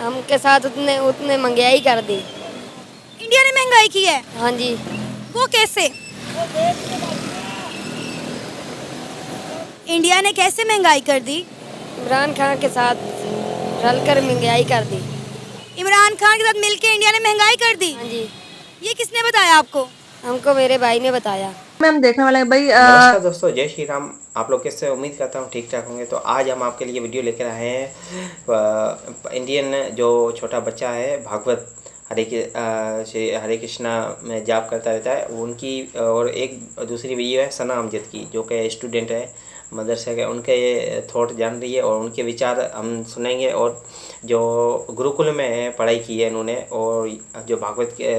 हमके साथ उतने उतने महंगाई कर दी। इंडिया ने महंगाई की है, हाँ जी। वो कैसे? इंडिया ने कैसे महंगाई कर दी? इमरान खान के साथ रलकर महंगाई कर दी। इमरान खान के साथ मिलके इंडिया ने महंगाई कर दी। हाँ जी। ये किसने बताया आपको? हमको मेरे भाई ने बताया। मैम देखने वाले हैं भाई नमस्कार दोस्तों, जय श्री राम। आप लोग कैसे, उम्मीद करता हूँ ठीक ठाक होंगे। तो आज हम आपके लिए वीडियो लेकर आए हैं। इंडियन जो छोटा बच्चा है भागवत श्री हरे कृष्णा में जाप करता रहता है उनकी, और एक दूसरी वीडियो है सना अमजद की जो कि स्टूडेंट है मदरसे के, उनके थॉट जान रही है और उनके विचार हम सुनेंगे। और जो गुरुकुल में पढ़ाई की है उन्होंने, और जो भागवत के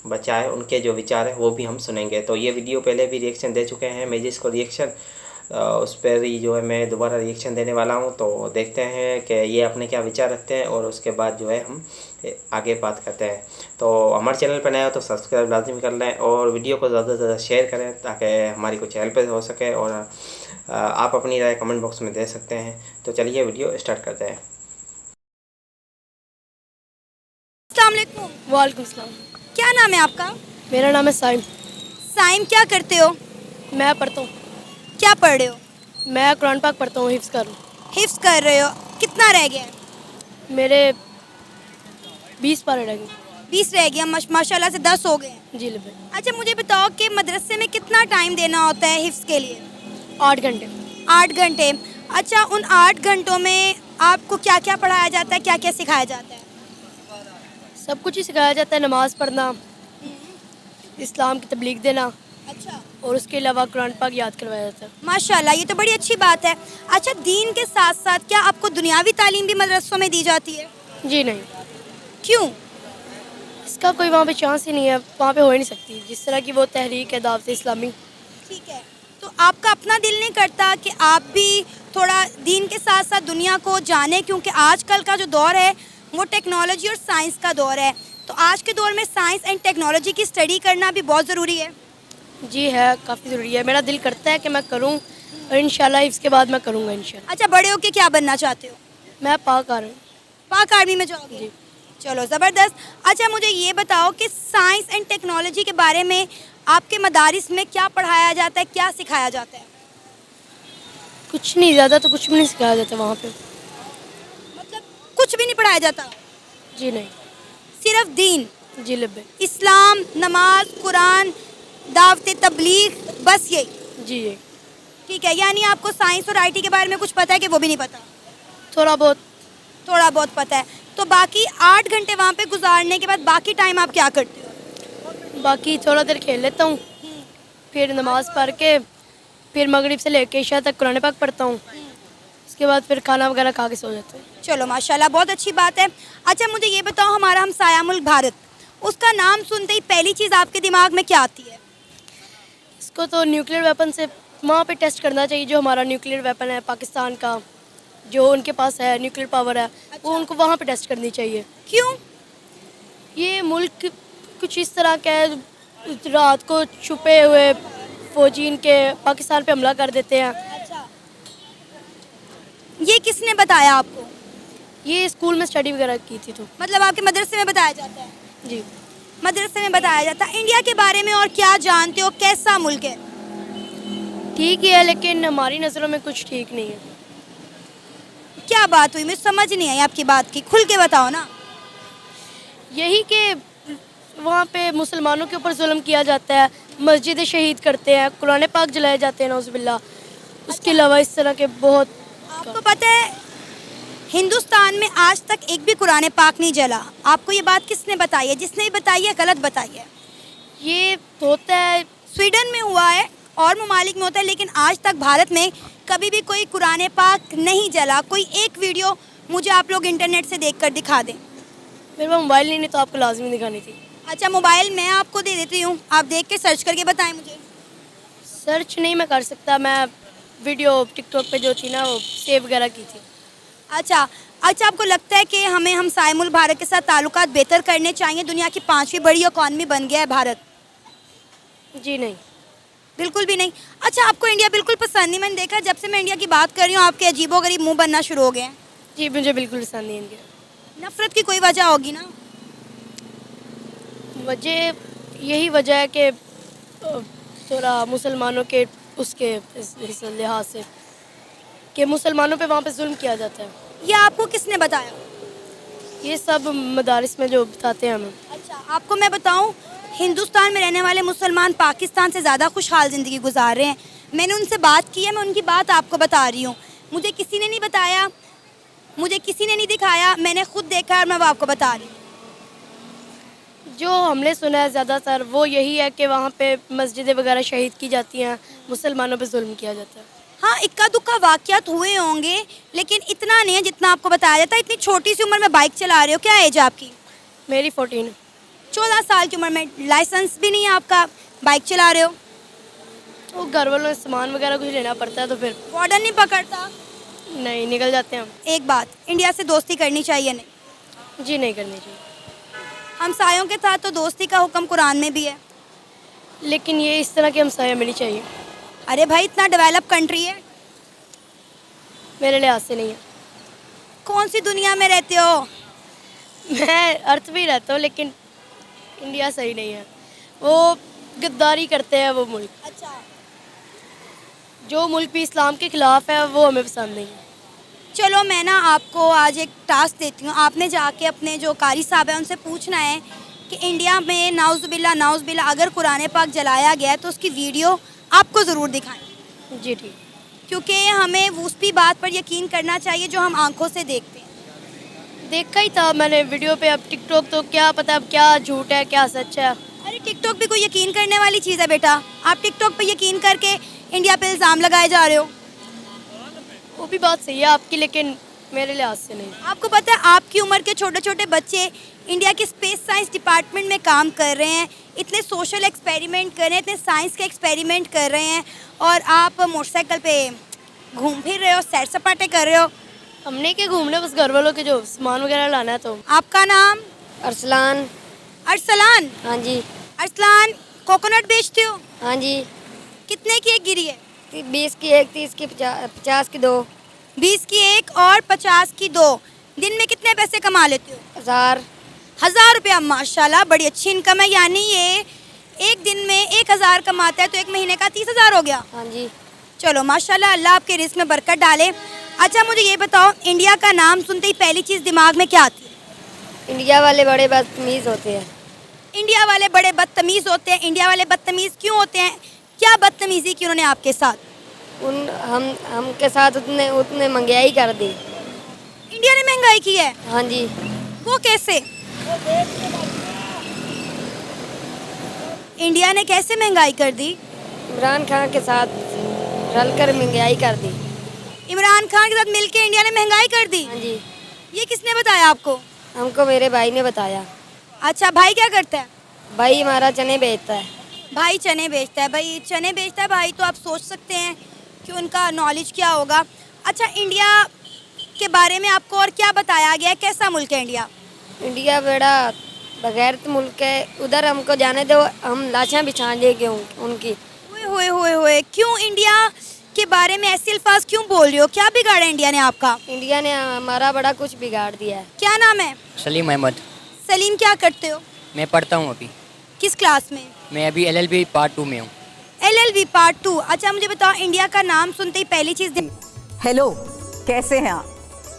बच्चा है उनके जो विचार है वो भी हम सुनेंगे। तो ये वीडियो पहले भी रिएक्शन दे चुके हैं, मैं जिसको रिएक्शन उस पर ही जो है मैं दोबारा रिएक्शन देने वाला हूँ। तो देखते हैं कि ये अपने क्या विचार रखते हैं और उसके बाद जो है हम आगे बात करते हैं। तो हमारे चैनल पर नया हो तो सब्सक्राइब लाजमी कर लें और वीडियो को ज़्यादा से ज़्यादा शेयर करें ताकि हमारी कुछ हेल्प हो सके, और आप अपनी राय कमेंट बॉक्स में दे सकते हैं। तो चलिए वीडियो स्टार्ट करते हैं। अस्सलाम वालेकुम। वालेकुम सलाम। क्या नाम है आपका? मेरा नाम है साइम। साइम, क्या करते हो? मैं पढ़ता हूँ। क्या पढ़ रहे हो? मैं कुरान पाक पढ़ता हूँ, हिफ्ज़ कर रहा हूँ। हिफ्स कर रहे हो? कितना रह गया है? मेरे 20 पारे रह गए। 20 रह गया, माशाल्लाह से 10 हो गए हैं। जी लिबे। अच्छा मुझे बताओ कि मदरसे में कितना टाइम देना होता है हिफ्स के लिए? 8 घंटे। 8 घंटे। अच्छा, उन 8 घंटों में आपको क्या क्या पढ़ाया जाता है, क्या क्या सिखाया जाता है? सब कुछ ही सिखाया जाता है, नमाज़ पढ़ना, इस्लाम की तबलीग देना, अच्छा, और उसके अलावा कुरान पाक याद करवाया जाता है। माशाल्लाह, ये तो बड़ी अच्छी बात है। अच्छा, दीन के साथ साथ क्या आपको दुनियावी तालीम भी मदरसों में दी जाती है? जी नहीं, क्यों? इसका कोई वहाँ पे चांस ही नहीं है, वहाँ पे हो ही नहीं सकती जिस तरह की वो तहरीक है दावत इस्लामी। ठीक है, तो आपका अपना दिल नहीं करता कि आप भी थोड़ा दीन के साथ साथ दुनिया को जाने, क्योंकि आजकल का जो दौर है वो टेक्नोलॉजी और साइंस का दौर है, तो आज के दौर में साइंस एंड टेक्नोलॉजी की स्टडी करना भी बहुत ज़रूरी है। जी है, काफ़ी ज़रूरी है। मेरा दिल करता है कि मैं करूँ और इंशाल्लाह इसके बाद मैं करूँगा इंशाल्लाह। अच्छा, बड़े होके क्या बनना चाहते हो? मैं पाक आ रहा हूँ। पाक आर्मी में जाओगे? जी। चलो ज़बरदस्त। अच्छा मुझे ये बताओ कि साइंस एंड टेक्नोलॉजी के बारे में आपके मदारिस में क्या पढ़ाया जाता है, क्या सिखाया जाता है? कुछ नहीं, ज़्यादा तो कुछ भी नहीं सिखाया जाता वहाँ पे। मतलब कुछ भी नहीं पढ़ाया जाता, जी नहीं। सिर्फ दीन, जी लिबे। इस्लाम, नमाज, कुरान, दावत तबलीग, बस यही? जी ये ठीक है, यानी आपको साइंस और आईटी के बारे में कुछ पता है कि वो भी नहीं पता? थोड़ा बहुत। थोड़ा बहुत पता है। तो बाकी 8 घंटे वहाँ पे गुजारने के बाद बाकी टाइम आप क्या करते हो? बाकी थोड़ा देर खेल लेता हूँ, फिर नमाज़ पढ़ के फिर मगरिब से लेके इशा तक कुरान पाक पढ़ता हूँ, उसके बाद फिर खाना वगैरह खा के सो जाता हूँ। चलो माशाल्लाह, बहुत अच्छी बात है। अच्छा मुझे ये बताओ, हमारा हमसाया मुल्क भारत, उसका नाम सुनते ही पहली चीज़ आपके दिमाग में क्या आती है? इसको तो न्यूक्लियर वेपन से वहाँ पे टेस्ट करना चाहिए। जो हमारा न्यूक्लियर वेपन है पाकिस्तान का, जो उनके पास है न्यूक्लियर पावर है, वो उनको वहाँ पे टेस्ट करनी चाहिए। क्यों? ये मुल्क कुछ इस तरह का है, रात को छुपे हुए फौजी इनके पाकिस्तान पे हमला कर देते हैं। अच्छा, ये किसने बताया आपको? ये स्कूल में स्टडी वगैरह की थी तो। मतलब आपके मदरसे में बताया जाता है? जी। मदरसे में बताया जाता है। इंडिया के बारे में और क्या जानते हो, कैसा मुल्क है? ठीक ही है, लेकिन हमारी नज़रों में कुछ ठीक नहीं है। क्या बात हुई, मुझे समझ नहीं आई आपकी बात की, खुल के बताओ ना। यही कि वहाँ पे मुसलमानों के ऊपर जुल्म किया जाता है, मस्जिदें शहीद करते हैं, कुरान पाक जलाए जाते हैं नौज़ुबिल्लाह। उसके अलावा इस तरह के बहुत। आपको पता है हिंदुस्तान में आज तक एक भी कुरान पाक नहीं जला? आपको ये बात किसने बताई है? जिसने भी बताई है गलत बताई है। ये होता है, स्वीडन में हुआ है और ममालिक में होता है, लेकिन आज तक भारत में कभी भी कोई कुरान पाक नहीं जला। कोई एक वीडियो मुझे आप लोग इंटरनेट से देखकर दिखा दें। मेरे पास मोबाइल नहीं तो आपको लाजमी दिखानी थी। अच्छा, मोबाइल मैं आपको दे देती हूँ, आप देख के सर्च करके बताएं मुझे। सर्च नहीं मैं कर सकता, मैं वीडियो टिकटॉक पे जो थी ना वो सेव वगैरह की थी। अच्छा, आपको लगता है कि हमें हमसाए मुल्क भारत के साथ ताल्लुकात बेहतर करने चाहिए? दुनिया की 5वीं बड़ी इकॉनमी बन गया है भारत। जी नहीं। बिल्कुल भी नहीं। अच्छा, आपको इंडिया बिल्कुल पसंद नहीं? मैंने देखा जब से मैं इंडिया की बात कर रही हूँ आपके अजीबो गरीब मुंह बनना शुरू हो गए हैं। जी मुझे बिल्कुल पसंद नहीं है इनके। नफरत की कोई वजह होगी ना? वजह यही वजह है कि थोड़ा मुसलमानों के उसके इस लिहाज से कि मुसलमानों पे वहाँ पे जुल्म किया जाता है। ये आपको किसने बताया? ये सब मदारिस में जो बताते हैं हमें। अच्छा, आपको मैं बताऊं, हिंदुस्तान में रहने वाले मुसलमान पाकिस्तान से ज़्यादा खुशहाल ज़िंदगी गुजार रहे हैं। मैंने उनसे बात की है, मैं उनकी बात आपको बता रही हूँ। मुझे किसी ने नहीं बताया, मुझे किसी ने नहीं दिखाया, मैंने खुद देखा और मैं वो आपको बता रही हूँ। जो हमने सुना है ज़्यादातर वो यही है कि वहाँ पे मस्जिदें वगैरह शहीद की जाती हैं, मुसलमानों पे जुल्म किया जाता है। हाँ, इक्का दुक्का वाक़यात हुए होंगे, लेकिन इतना नहीं है जितना आपको बताया जाता है। इतनी छोटी सी उम्र में बाइक चला रहे हो, क्या एज है आपकी? मेरी 14। 14 साल की उम्र में लाइसेंस भी नहीं है आपका, बाइक चला रहे हो। तो घर वालों से सामान वगैरह कुछ लेना पड़ता है तो फिर वार्डन नहीं पकड़ता? नहीं, निकल जाते हैं हम। एक बात, इंडिया से दोस्ती करनी चाहिए नहीं? जी नहीं करनी चाहिए, हमसायों के साथ तो दोस्ती का हुक्म कुरान में भी है। लेकिन ये इस तरह की हमसाया मिलनी चाहिए। अरे भाई, इतना डेवलप कंट्री है। मेरे लिहाज से नहीं है। कौन सी दुनिया में रहते हो? मैं अर्थ भी रहता हूँ लेकिन इंडिया सही नहीं है। वो गद्दारी करते हैं वो मुल्क। अच्छा, जो मुल्क भी इस्लाम के ख़िलाफ़ है वो हमें पसंद नहीं है। चलो मैं ना आपको आज एक टास्क देती हूँ। आपने जाके अपने जो कारी साहब हैं उनसे पूछना है कि इंडिया में नाउज़ुबिल्ला अगर कुरान पाक जलाया गया है तो उसकी वीडियो आपको ज़रूर दिखाएं। जी ठीक। क्योंकि हमें उसी बात पर यकीन करना चाहिए जो हम आंखों से देखते हैं। देखा ही था मैंने वीडियो पे। अब टिकटॉक तो क्या पता अब क्या झूठ है क्या सच है। अरे टिकटॉक भी कोई यकीन करने वाली चीज़ है बेटा? आप टिकटॉक पे यकीन करके इंडिया पे इल्ज़ाम लगाए जा रहे हो। वो भी बात सही है आपकी, लेकिन मेरे लिहाज से नहीं। आपको पता है आपकी उम्र के छोटे छोटे बच्चे इंडिया के स्पेस साइंस डिपार्टमेंट में काम कर रहे हैं, इतने सोशल एक्सपेरिमेंट कर रहे हैं, इतने साइंस के एक्सपेरिमेंट कर रहे हैं, और आप मोटरसाइकिल पे घूम फिर रहे हो, सैर सपाटे कर रहे हो। हमने के घूमने बस घर वालों के जो सामान वगैरह लाना है। तो आपका नाम? अरसलान। अरसलान? हाँ जी। अरसलान, कोकोनट बेचते हो? हाँ जी। कितने की एक गिरी है? 20 की एक, 30 की, 50 की 2। 20 की एक और 50 की 2। दिन में कितने पैसे कमा लेते हो? 1000 रुपया। माशाल्लाह, बड़ी अच्छी इनकम है। यानी ये एक दिन में 1000 कमाता है तो एक महीने का 30,000 हो गया। हाँ जी। चलो माशाल्लाह, अल्लाह आपके रिस्क में बरकत डाले। अच्छा मुझे ये बताओ, इंडिया का नाम सुनते ही पहली चीज़ दिमाग में क्या आती है? इंडिया वाले बड़े बदतमीज़ होते हैं। इंडिया वाले बड़े बदतमीज़ होते हैं। इंडिया वाले बदतमीज़ क्यों होते हैं? क्या बदतमीज़ी की उन्होंने आपके साथ? हम के साथ उतने महंगाई कर दी। इंडिया ने महंगाई की है? हाँ जी। वो कैसे? इंडिया ने कैसे महंगाई कर दी? इमरान खान के साथ रलकर महंगाई कर दी। इमरान खान के साथ मिलके इंडिया ने महंगाई कर दी? हाँ जी। ये किसने बताया आपको? हमको मेरे भाई ने बताया। अच्छा, भाई क्या करता है? भाई हमारा चने बेचता है। भाई चने बेचता है। भाई चने बेचता है भाई, तो आप सोच सकते हैं कि उनका नॉलेज क्या होगा। अच्छा, इंडिया के बारे में आपको और क्या बताया गया है? कैसा मुल्क है इंडिया? इंडिया बड़ा बगैरत मुल्क है। उधर हमको जाने दो, हम लाशें बिछा देंगे उनकी। होए क्यों इंडिया के बारे में ऐसे अल्फाज क्यों बोल रहे हो? क्या बिगाड़ा इंडिया ने आपका? इंडिया ने हमारा बड़ा कुछ बिगाड़ दिया है। क्या नाम है? सलीम अहमद। सलीम, क्या करते हो? मैं पढ़ता हूँ अभी। किस क्लास में? मैं अभी LLB पार्ट 2 में हूँ। LLB part 2। अच्छा मुझे बताओ, इंडिया का नाम सुनते ही पहली चीज़ हेलो, कैसे हैं आप?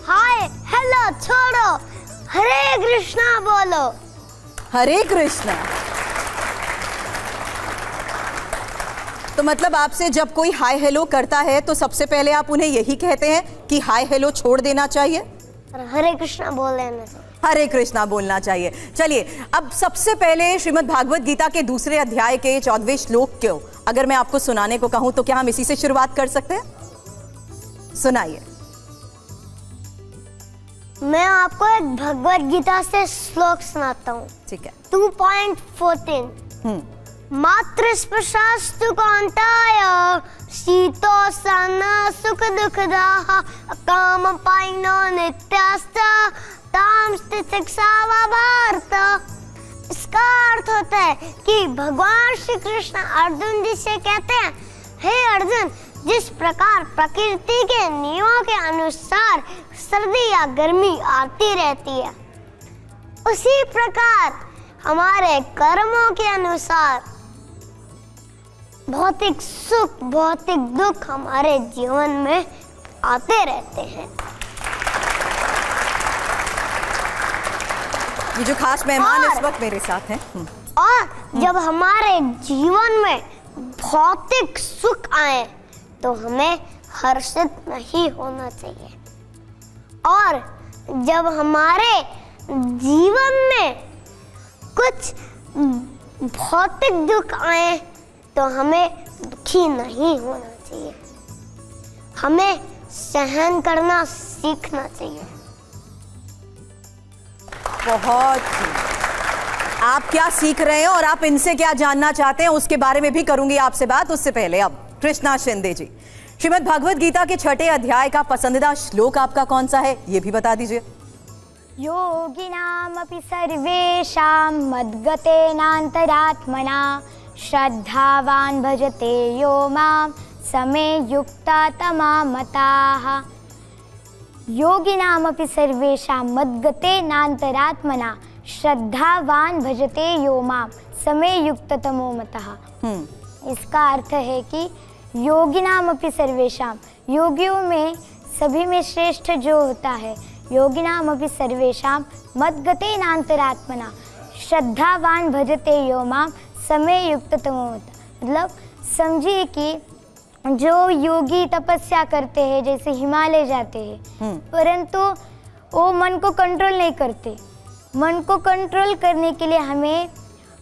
हाय, हेलो छोड़ो, हरे कृष्णा बोलो। हरे कृष्णा। तो मतलब आपसे जब कोई हाय हेलो करता है तो सबसे पहले आप उन्हें यही कहते हैं कि हाय हेलो छोड़ देना चाहिए? हरे कृष्णा बोल लेना चाहिए। हरे कृष्णा बोलना चाहिए। चलिए, अब सबसे पहले श्रीमद् भागवत गीता के दूसरे अध्याय के 14वें श्लोक को अगर मैं आपको सुनाने को कहूं तो क्या हम इसी से शुरुआत कर सकते हैं? सुनाइए। मैं आपको एक भगवत गीता से श्लोक सुनाता हूँ। ठीक है। 2.14। मातृस्पर्शास्तु कौन्तेय शीतोष्ण सुख दुःखदाः कामपायिनो नित्याश्च तां तितिक्षा भारत। इसका अर्थ होता है कि भगवान श्री कृष्ण अर्जुन जी से कहते हैं, हे अर्जुन, जिस प्रकार प्रकृति के नियमों के अनुसार सर्दी या गर्मी आती रहती है, उसी प्रकार हमारे कर्मों के अनुसार भौतिक सुख भौतिक दुख हमारे जीवन में आते रहते हैं। ये जो खास मेहमान इस वक्त मेरे साथ हैं। और जब हमारे जीवन में भौतिक सुख आए तो हमें हर्षित नहीं होना चाहिए, और जब हमारे जीवन में कुछ भौतिक दुख आए तो हमें दुखी नहीं होना चाहिए, हमें सहन करना सीखना चाहिए। बहुत आप क्या सीख रहे हैं और आप इनसे क्या जानना चाहते हैं उसके बारे में भी करूंगी आपसे बात। उससे पहले अब कृष्णा शिंदे जी, श्रीमद् भागवत गीता के 6ठे अध्याय का पसंदीदा श्लोक आपका कौन सा है, ये भी बता दीजिए। योगिनामपि सर्वेषां मद्गतेनान्तरात्मना श्रद्धावान् भजते यो मां समे युक्ता तमामताः। योगिनामपि सर्वेषां मद्गतेनान्तरात्मना श्रद्धावान् भजते यो मां समे युक्ततमो मतः। इसका अर्थ है कि योगिनामपि सर्वेषां, योगियों में सभी में श्रेष्ठ जो होता है, योगिनामपि सर्वेषां मद्गतेनान्तरात्मना श्रद्धावान् भजते यो मां समे युक्ततमो मतः। मतलब समझिए कि जो योगी तपस्या करते हैं, जैसे हिमालय जाते हैं, परंतु वो मन को कंट्रोल नहीं करते। मन को कंट्रोल करने के लिए हमें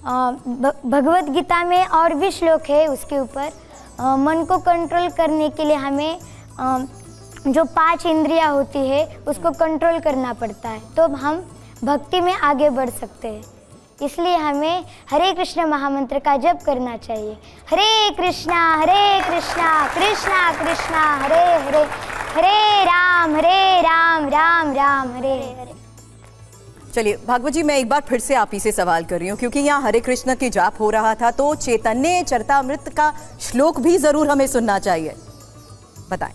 भगवत गीता में और भी श्लोक है उसके ऊपर, मन को कंट्रोल करने के लिए हमें जो 5 इंद्रियां होती है उसको कंट्रोल करना पड़ता है, तो हम भक्ति में आगे बढ़ सकते हैं। इसलिए हमें हरे कृष्ण महामंत्र का जप करना चाहिए। हरे कृष्णा कृष्णा कृष्णा हरे हरे, हरे राम राम राम हरे हरे। चलिए भागवत जी, मैं एक बार फिर से आप ही से सवाल कर रही हूँ, क्योंकि यहाँ हरे कृष्ण की जाप हो रहा था, तो चैतन्य चरितामृत का श्लोक भी जरूर हमें सुनना चाहिए, बताएं।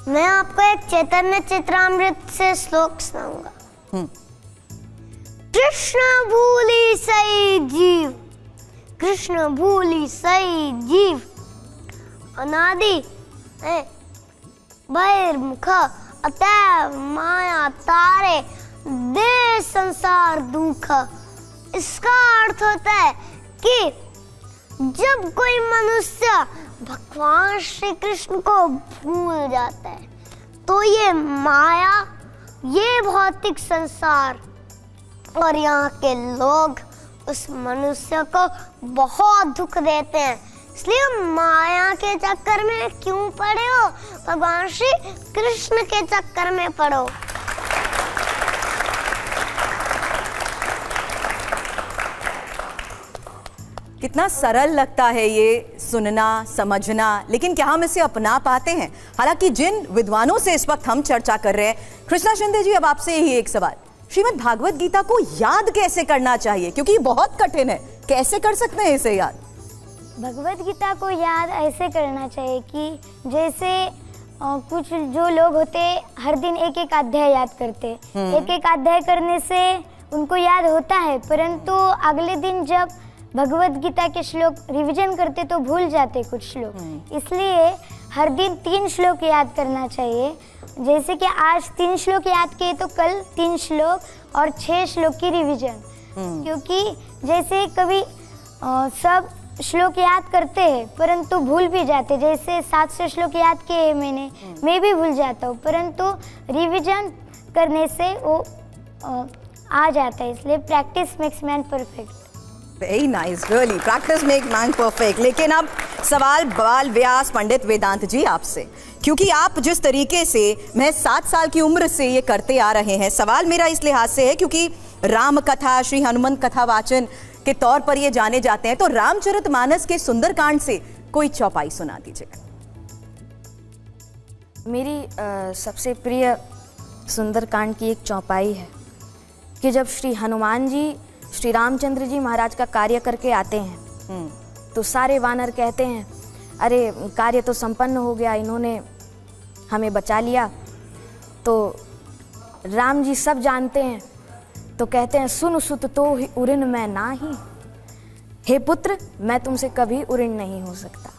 मैं आपको एक चैतन्य चरितामृत से श्लोक सुनाऊंगा। कृष्ण भूली सई जीव, कृष्ण भूली सई जीव, अनादि बहिर्मुख अतैव माया तारे दे संसार दुख। इसका अर्थ होता है कि जब कोई मनुष्य भगवान श्री कृष्ण को भूल जाता है तो ये माया, ये भौतिक संसार और यहाँ के लोग उस मनुष्य को बहुत दुख देते हैं। इसलिए माया के चक्कर में क्यों पड़े हो, भगवान श्री कृष्ण के चक्कर में पड़ो। कितना सरल लगता है ये सुनना समझना, लेकिन क्या हम इसे अपना पाते हैं? हालांकि जिन विद्वानों से इस वक्त हम चर्चा कर रहे हैं, कृष्णा शिंदे जी, अब आपसे ही एक सवाल, श्रीमद् भागवत गीता को याद कैसे करना चाहिए, क्योंकि ये बहुत कठिन है, कैसे कर सकते हैं इसे याद? भगवत गीता को याद ऐसे करना चाहिए कि जैसे कुछ जो लोग होते हर दिन एक एक अध्याय याद करते, एक एक अध्याय करने से उनको याद होता है, परंतु अगले दिन जब भगवत गीता के श्लोक रिवीजन करते तो भूल जाते कुछ श्लोक। इसलिए हर दिन 3 श्लोक याद करना चाहिए। जैसे कि आज 3 श्लोक याद किए तो कल 3 श्लोक और 6 श्लोक की रिवीजन, क्योंकि जैसे कभी सब श्लोक याद करते हैं परंतु भूल भी जाते, जैसे 700 श्लोक याद किए हैं मैं भी भूल जाता हूँ, परंतु रिवीजन करने से वो आ जाता है। इसलिए practice makes man perfect. Very nice, really practice make man perfect. लेकिन अब सवाल बाल व्यास पंडित वेदांत जी आपसे, क्योंकि आप जिस तरीके से मैं 7 साल की उम्र से ये करते आ रहे हैं, सवाल मेरा इस लिहाज से है क्योंकि राम कथा, श्री हनुमंत कथा वाचन के तौर पर ये जाने जाते हैं, तो रामचरितमानस के सुंदरकांड से कोई चौपाई सुना दीजिएगा। मेरी सबसे प्रिय सुंदरकांड की एक चौपाई है कि जब श्री हनुमान जी श्री रामचंद्र जी महाराज का कार्य करके आते हैं तो सारे वानर कहते हैं, अरे कार्य तो संपन्न हो गया, इन्होंने हमें बचा लिया। तो राम जी सब जानते हैं तो कहते हैं सुन सुत तो ही उरिन मैं नाही, हे पुत्र मैं तुमसे कभी उरिन नहीं हो सकता,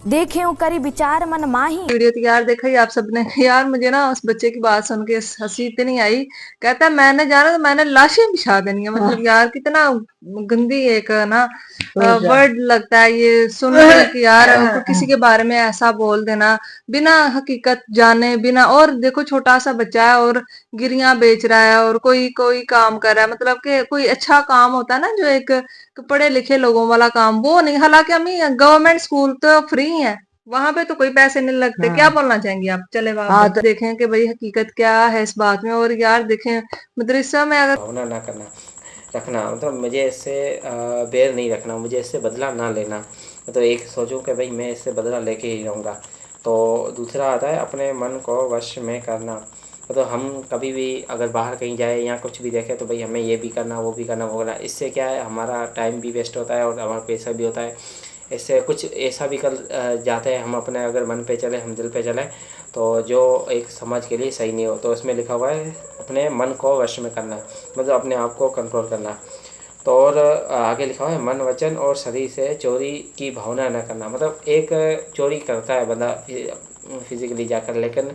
देखे करी विचार मन माही। वीडियो तो यार देखा ही आप सबने। यार मुझे ना उस बच्चे की बात सुन के हंसी इतनी आई, कहता है मैंने जाना तो मैंने लाशें बिछा देनी है। मतलब यार कितना गंदी एक ना वर्ड लगता है ये सुन कि यार किसी के बारे में ऐसा बोल देना बिना हकीकत जाने बिना। और देखो छोटा सा बच्चा है और गिरियां बेच रहा है और कोई काम कर रहा है, मतलब कि कोई अच्छा काम होता है ना जो एक पढ़े लिखे लोगों वाला काम, वो नहीं। हालांकि हम गवर्नमेंट स्कूल तो फ्री है, वहां पे तो कोई पैसे नहीं लगते। क्या बोलना चाहेंगे आप? चले आप देखें कि भाई हकीकत क्या है इस बात में। और यार देखें मदरसा में अगर भावना ना करना रखना, मतलब मुझे इससे बैर नहीं रखना, मुझे इससे बदला ना लेना, मतलब एक सोचूं कि भाई मैं इससे बदला लेके ही रहूँगा। तो दूसरा आता है अपने मन को वश में करना, मतलब हम कभी भी अगर बाहर कहीं जाए या कुछ भी देखें तो भाई हमें ये भी करना वो भी करना वो करना, इससे क्या है हमारा टाइम भी वेस्ट होता है और हमारा पैसा भी होता है। इससे कुछ ऐसा भी कर जाते हैं हम अपने अगर मन पे चले, हम दिल पे चले तो जो एक समाज के लिए सही नहीं हो। तो इसमें लिखा हुआ है अपने मन को वश में करना, मतलब अपने आप को कंट्रोल करना। तो और आगे लिखा हुआ है मन वचन और शरीर से चोरी की भावना न करना, मतलब एक चोरी करता है बंदा फिजिकली जाकर, लेकिन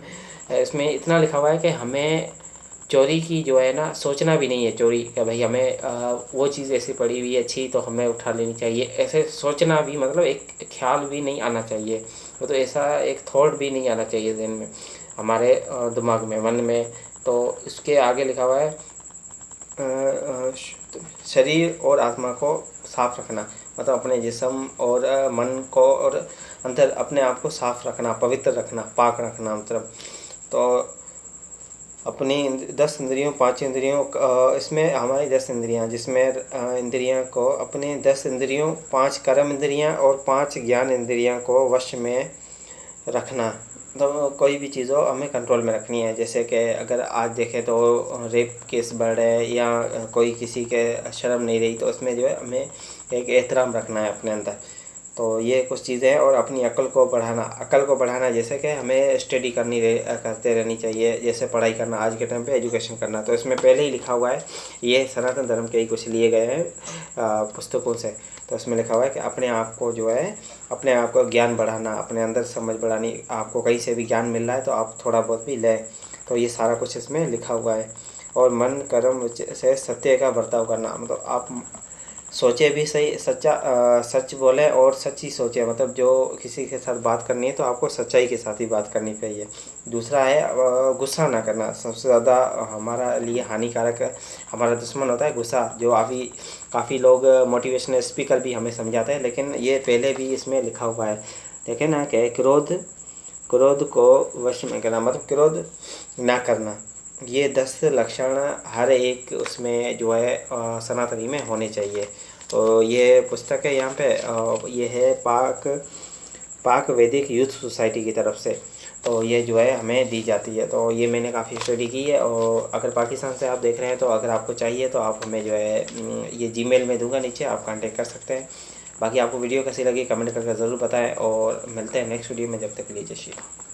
इसमें इतना लिखा हुआ है कि हमें चोरी की जो है ना सोचना भी नहीं है चोरी कि भाई हमें वो चीज़ ऐसी पड़ी हुई है अच्छी तो हमें उठा लेनी चाहिए, ऐसे सोचना भी मतलब एक ख्याल भी नहीं आना चाहिए, वो तो ऐसा एक थॉट भी नहीं आना चाहिए ज़हन में हमारे दिमाग में मन में। तो इसके आगे लिखा हुआ है शरीर और आत्मा को साफ रखना, मतलब अपने जिस्म और मन को और अंदर अपने आप को साफ रखना, पवित्र रखना, पाक रखना। मतलब तो अपनी 10 इंद्रियों 5 इंद्रियों इसमें हमारी 10 इंद्रियां, जिसमें इंद्रियां को अपने 10 इंद्रियों 5 कर्म इंद्रियां और 5 ज्ञान इंद्रियां को वश में रखना। तो कोई भी चीज़ हो हमें कंट्रोल में रखनी है। जैसे कि अगर आज देखें तो रेप केस बढ़ रहे हैं या कोई किसी के शर्म नहीं रही, तो उसमें जो है हमें एक एहतराम रखना है अपने अंदर। तो ये कुछ चीज़ें हैं। और अपनी अक्ल को बढ़ाना जैसे कि हमें स्टडी करते रहनी चाहिए, जैसे पढ़ाई करना, आज के टाइम पे एजुकेशन करना। तो इसमें पहले ही लिखा हुआ है, ये सनातन धर्म के ही कुछ लिए गए हैं पुस्तकों से। तो इसमें लिखा हुआ है कि अपने आप को जो है अपने आप को ज्ञान बढ़ाना, अपने अंदर समझ बढ़ानी। आपको कहीं से भी ज्ञान मिल रहा है तो आप थोड़ा बहुत भी लें, तो ये सारा कुछ इसमें लिखा हुआ है। और मन कर्म से सत्य का बर्ताव करना, मतलब आप सोचे भी सही, सच बोले और सच्ची सोचे, मतलब जो किसी के साथ बात करनी है तो आपको सच्चाई के साथ ही बात करनी चाहिए। दूसरा है गुस्सा ना करना, सबसे ज़्यादा हमारा लिए हानिकारक हमारा दुश्मन होता है गुस्सा, जो काफ़ी लोग मोटिवेशनल स्पीकर भी हमें समझाते हैं, लेकिन ये पहले भी इसमें लिखा हुआ है। देखें ना कि क्रोध को वश में करना, मतलब क्रोध ना करना। ये 10 लक्षण हर एक उसमें जो है सनातनी में होने चाहिए। तो ये पुस्तक है यहाँ पे, ये है पाक वैदिक यूथ सोसाइटी की तरफ से, तो ये जो है हमें दी जाती है। तो ये मैंने काफ़ी स्टडी की है। और अगर पाकिस्तान से आप देख रहे हैं तो अगर आपको चाहिए तो आप हमें जो है ये जीमेल में दूंगा नीचे, आप कांटेक्ट कर सकते हैं। बाकी आपको वीडियो कैसी लगी कमेंट करके ज़रूर बताएं और मिलते हैं नेक्स्ट वीडियो में। जब तक के लिए जय श्री राम।